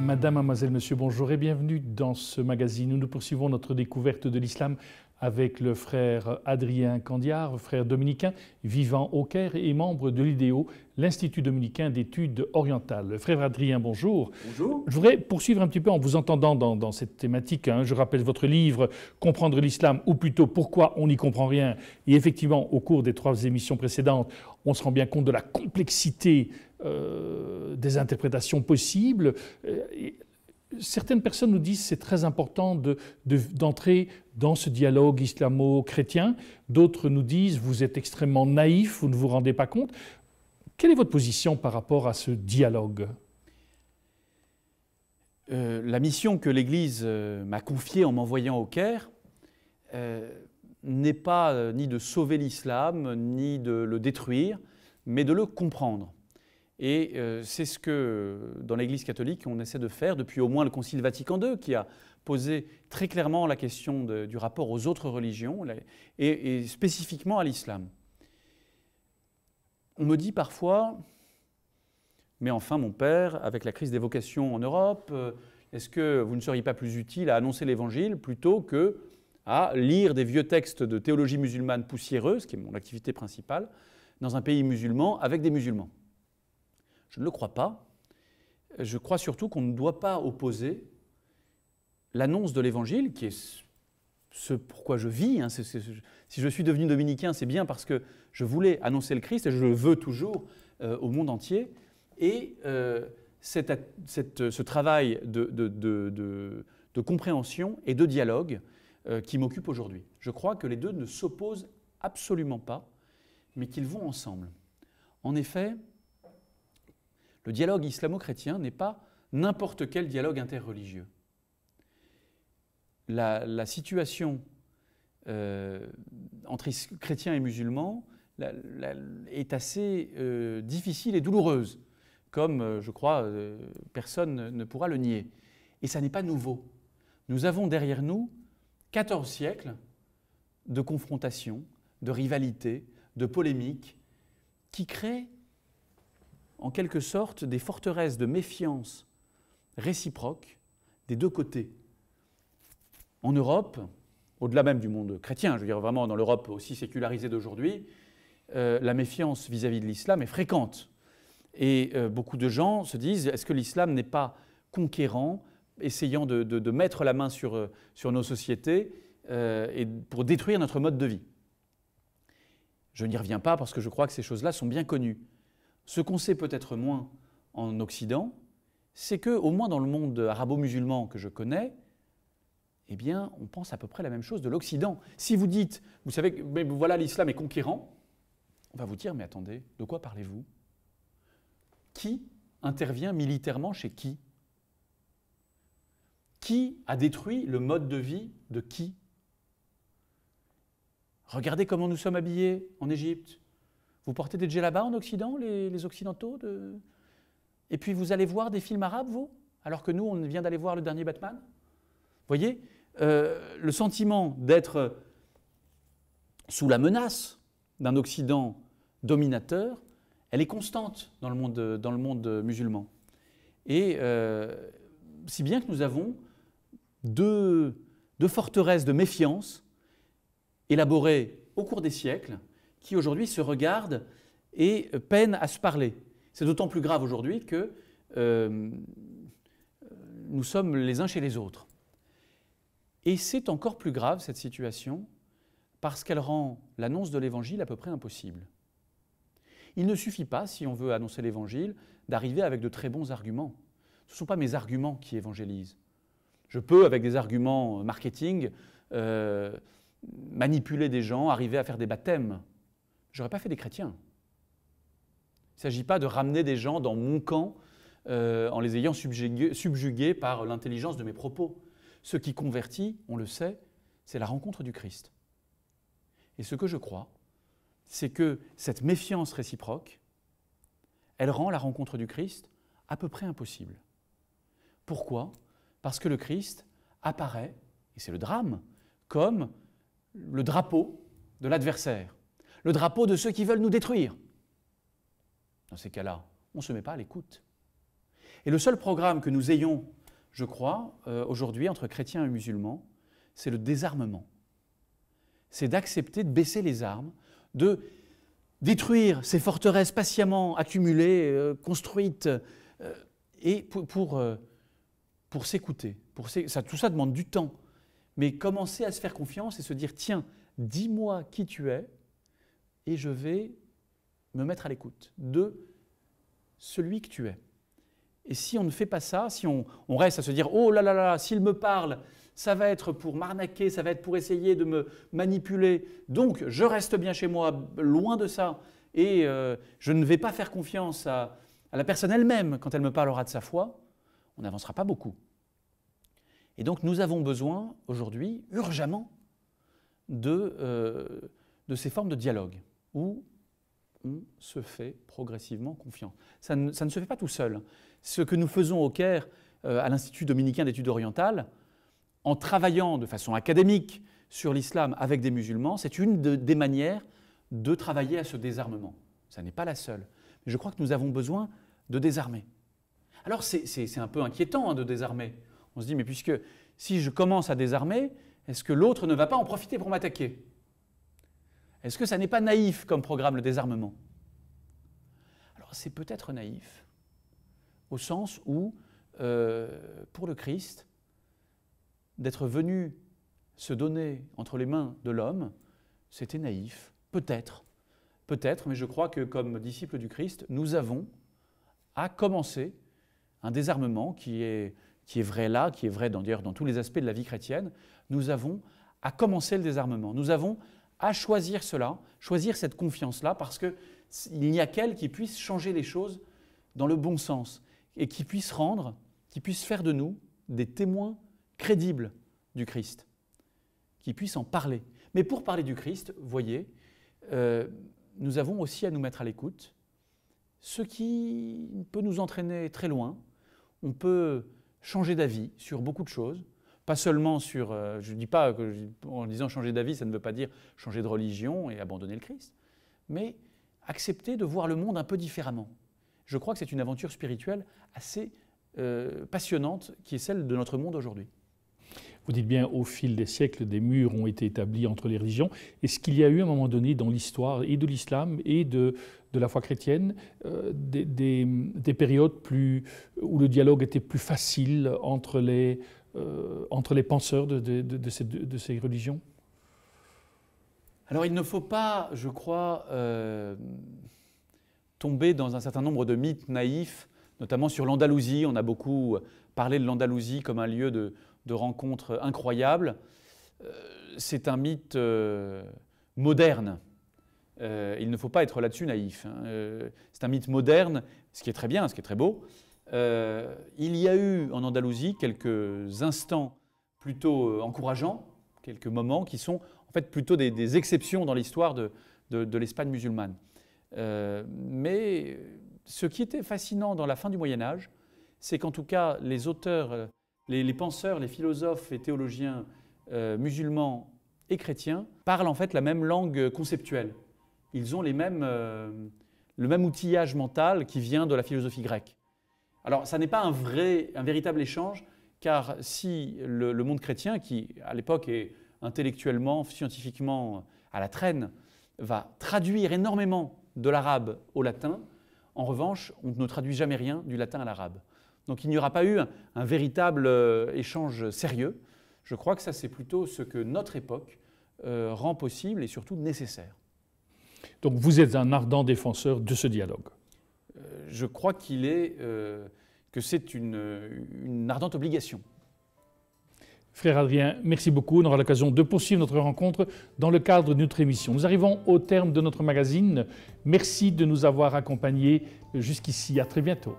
Madame, mademoiselle, monsieur, bonjour et bienvenue dans ce magazine où nous poursuivons notre découverte de l'islam avec le frère Adrien Candiar, frère dominicain vivant au Caire et membre de l'IDEO, l'Institut dominicain d'études orientales. Frère Adrien, bonjour. Bonjour. Je voudrais poursuivre un petit peu en vous entendant dans cette thématique. Je rappelle votre livre « Comprendre l'islam » ou plutôt « Pourquoi on n'y comprend rien ». Et effectivement, au cours des 3 émissions précédentes, on se rend bien compte de la complexité des interprétations possibles. Certaines personnes nous disent que c'est très important d'entrer dans ce dialogue islamo-chrétien. D'autres nous disent vous êtes extrêmement naïf, vous ne vous rendez pas compte. Quelle est votre position par rapport à ce dialogue ? La mission que l'Église m'a confiée en m'envoyant au Caire n'est pas ni de sauver l'islam, ni de le détruire, mais de le comprendre. Et c'est ce que, dans l'Église catholique, on essaie de faire depuis au moins le Concile Vatican II, qui a posé très clairement la question du rapport aux autres religions et spécifiquement à l'islam. On me dit parfois, mais enfin mon père, avec la crise des vocations en Europe, est-ce que vous ne seriez pas plus utile à annoncer l'Évangile plutôt que à lire des vieux textes de théologie musulmane poussiéreuse, qui est mon activité principale, dans un pays musulman avec des musulmans ? Je ne le crois pas. Je crois surtout qu'on ne doit pas opposer l'annonce de l'Évangile, qui est ce pourquoi je vis. Si je suis devenu dominicain, c'est bien parce que je voulais annoncer le Christ, et je le veux toujours au monde entier. Et ce travail de compréhension et de dialogue qui m'occupe aujourd'hui. Je crois que les deux ne s'opposent absolument pas, mais qu'ils vont ensemble. En effet, le dialogue islamo-chrétien n'est pas n'importe quel dialogue interreligieux. La situation entre chrétiens et musulmans est assez difficile et douloureuse, comme je crois personne ne pourra le nier. Et ça n'est pas nouveau. Nous avons derrière nous 14 siècles de confrontation, de rivalité, de polémique, qui créent en quelque sorte des forteresses de méfiance réciproque des deux côtés. En Europe, au-delà même du monde chrétien, je veux dire vraiment dans l'Europe aussi sécularisée d'aujourd'hui, la méfiance vis-à-vis de l'islam est fréquente. Et beaucoup de gens se disent, est-ce que l'islam n'est pas conquérant, essayant de mettre la main sur nos sociétés et pour détruire notre mode de vie ? Je n'y reviens pas parce que je crois que ces choses-là sont bien connues. Ce qu'on sait peut-être moins en Occident, c'est qu'au moins dans le monde arabo-musulman que je connais, eh bien, on pense à peu près la même chose de l'Occident. Si vous dites, vous savez, mais voilà, l'islam est conquérant, on va vous dire, mais attendez, de quoi parlez-vous ? Qui intervient militairement chez qui ? Qui a détruit le mode de vie de qui ? Regardez comment nous sommes habillés en Égypte. Vous portez des djellabas en Occident, les Occidentaux Et puis vous allez voir des films arabes, vous ? Alors que nous, on vient d'aller voir le dernier Batman ? Vous voyez, le sentiment d'être sous la menace d'un Occident dominateur, elle est constante dans le monde musulman. Et si bien que nous avons deux forteresses de méfiance élaborées au cours des siècles, qui aujourd'hui se regardent et peinent à se parler. C'est d'autant plus grave aujourd'hui que nous sommes les uns chez les autres. Et c'est encore plus grave, cette situation, parce qu'elle rend l'annonce de l'Évangile à peu près impossible. Il ne suffit pas, si on veut annoncer l'Évangile, d'arriver avec de très bons arguments. Ce ne sont pas mes arguments qui évangélisent. Je peux, avec des arguments marketing, manipuler des gens, arriver à faire des baptêmes. Je n'aurais pas fait des chrétiens. Il ne s'agit pas de ramener des gens dans mon camp en les ayant subjugués par l'intelligence de mes propos. Ce qui convertit, on le sait, c'est la rencontre du Christ. Et ce que je crois, c'est que cette méfiance réciproque, elle rend la rencontre du Christ à peu près impossible. Pourquoi ? Parce que le Christ apparaît, et c'est le drame, comme le drapeau de l'adversaire. Le drapeau de ceux qui veulent nous détruire. Dans ces cas-là, on ne se met pas à l'écoute. Et le seul programme que nous ayons je crois, aujourd'hui, entre chrétiens et musulmans, c'est le désarmement. C'est d'accepter de baisser les armes, de détruire ces forteresses patiemment accumulées, construites, et pour s'écouter. Tout ça demande du temps. Mais commencer à se faire confiance et se dire, tiens, dis-moi qui tu es, et je vais me mettre à l'écoute de celui que tu es. Et si on ne fait pas ça, si on reste à se dire, oh là là là, s'il me parle, ça va être pour m'arnaquer, ça va être pour essayer de me manipuler, donc je reste bien chez moi, loin de ça, et je ne vais pas faire confiance à la personne elle-même quand elle me parlera de sa foi, on n'avancera pas beaucoup. Et donc nous avons besoin aujourd'hui, urgemment, de ces formes de dialogue où on se fait progressivement confiance. Ça ne se fait pas tout seul. Ce que nous faisons au Caire, à l'Institut dominicain d'études orientales, en travaillant de façon académique sur l'islam avec des musulmans, c'est une des manières de travailler à ce désarmement. Ça n'est pas la seule. Mais je crois que nous avons besoin de désarmer. Alors c'est un peu inquiétant de désarmer. On se dit, mais puisque si je commence à désarmer, est-ce que l'autre ne va pas en profiter pour m'attaquer? Est-ce que ça n'est pas naïf comme programme, le désarmement? Alors c'est peut-être naïf, au sens où, pour le Christ, d'être venu se donner entre les mains de l'homme, c'était naïf, peut-être, mais je crois que comme disciples du Christ, nous avons à commencer un désarmement qui est vrai là, qui est vrai d'ailleurs dans tous les aspects de la vie chrétienne. Nous avons à commencer le désarmement. Nous avons à choisir cela, choisir cette confiance-là, parce qu'il n'y a qu'elle qui puisse changer les choses dans le bon sens et qui puisse faire de nous des témoins crédibles du Christ, qui puissent en parler. Mais pour parler du Christ, voyez, nous avons aussi à nous mettre à l'écoute, ce qui peut nous entraîner très loin. On peut changer d'avis sur beaucoup de choses, pas seulement sur, je ne dis pas en disant changer d'avis, ça ne veut pas dire changer de religion et abandonner le Christ, mais accepter de voir le monde un peu différemment. Je crois que c'est une aventure spirituelle assez passionnante qui est celle de notre monde aujourd'hui. Vous dites bien, au fil des siècles, des murs ont été établis entre les religions. Est-ce qu'il y a eu à un moment donné dans l'histoire et de l'islam et de la foi chrétienne des périodes où le dialogue était plus facile entre les penseurs de ces religions? Alors il ne faut pas, je crois, tomber dans un certain nombre de mythes naïfs, notamment sur l'Andalousie. On a beaucoup parlé de l'Andalousie comme un lieu de rencontres incroyables. C'est un mythe moderne. Il ne faut pas être là-dessus naïf. C'est un mythe moderne, ce qui est très bien, ce qui est très beau. Il y a eu en Andalousie quelques instants plutôt encourageants, quelques moments qui sont en fait plutôt des exceptions dans l'histoire de l'Espagne musulmane. Mais ce qui était fascinant dans la fin du Moyen-Âge, c'est qu'en tout cas les auteurs, les penseurs, les philosophes et théologiens musulmans et chrétiens parlent en fait la même langue conceptuelle. Ils ont le même outillage mental qui vient de la philosophie grecque. Alors, ça n'est pas un véritable échange, car si le monde chrétien, qui à l'époque est intellectuellement, scientifiquement à la traîne, va traduire énormément de l'arabe au latin, en revanche, on ne traduit jamais rien du latin à l'arabe. Donc il n'y aura pas eu un véritable échange sérieux. Je crois que ça, c'est plutôt ce que notre époque rend possible et surtout nécessaire. Donc vous êtes un ardent défenseur de ce dialogue? Je crois que c'est une ardente obligation. Frère Adrien, merci beaucoup. On aura l'occasion de poursuivre notre rencontre dans le cadre de notre émission. Nous arrivons au terme de notre magazine. Merci de nous avoir accompagnés jusqu'ici. À très bientôt.